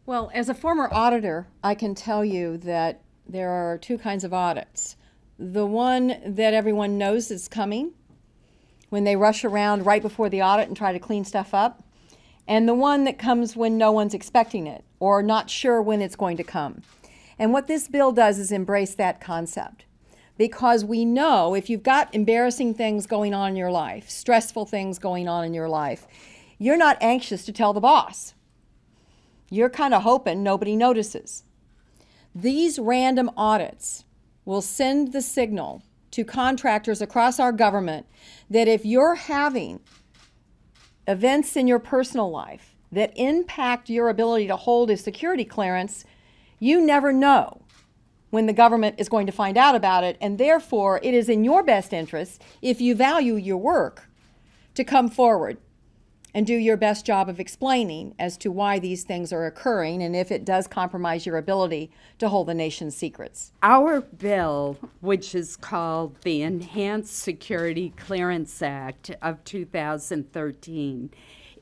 Well, as a former auditor, I can tell you that there are two kinds of audits. The one that everyone knows is coming, when they rush around right before the audit and try to clean stuff up, and the one that comes when no one's expecting it or not sure when it's going to come. And what this bill does is embrace that concept, because we know if you've got embarrassing things going on in your life, stressful things going on in your life, you're not anxious to tell the boss. You're kind of hoping nobody notices. These random audits will send the signal to contractors across our government that if you're having events in your personal life that impact your ability to hold a security clearance, you never know when the government is going to find out about it, and therefore it is in your best interest, if you value your work, to come forward and do your best job of explaining as to why these things are occurring and if it does compromise your ability to hold the nation's secrets. Our bill, which is called the Enhanced Security Clearance Act of 2013,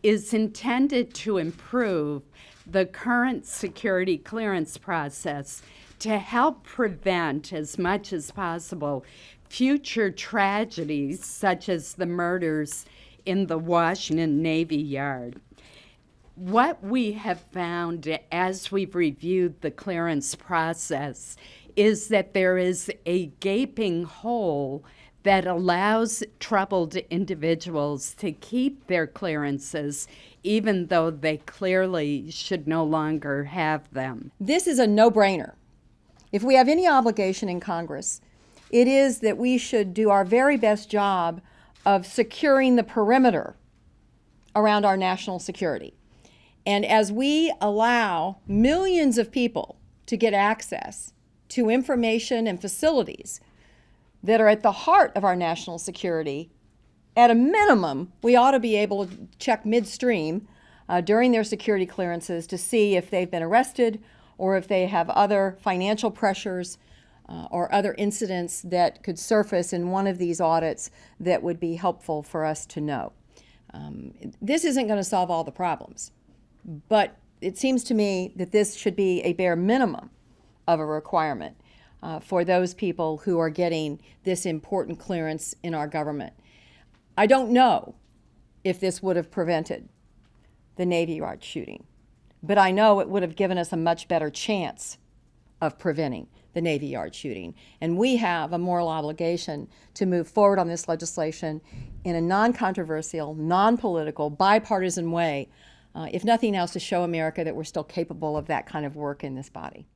is intended to improve the current security clearance process to help prevent, as much as possible, future tragedies such as the murders in the Washington Navy Yard. What we have found as we've reviewed the clearance process is that there is a gaping hole that allows troubled individuals to keep their clearances even though they clearly should no longer have them. This is a no-brainer. If we have any obligation in Congress, it is that we should do our very best job of securing the perimeter around our national security. And as we allow millions of people to get access to information and facilities that are at the heart of our national security, at a minimum, we ought to be able to check midstream during their security clearances to see if they've been arrested or if they have other financial pressures or other incidents that could surface in one of these audits that would be helpful for us to know. This isn't going to solve all the problems, but it seems to me that this should be a bare minimum of a requirement for those people who are getting this important clearance in our government. I don't know if this would have prevented the Navy Yard shooting, but I know it would have given us a much better chance of preventing the Navy Yard shooting. And we have a moral obligation to move forward on this legislation in a non-controversial, non-political, bipartisan way, if nothing else, to show America that we're still capable of that kind of work in this body.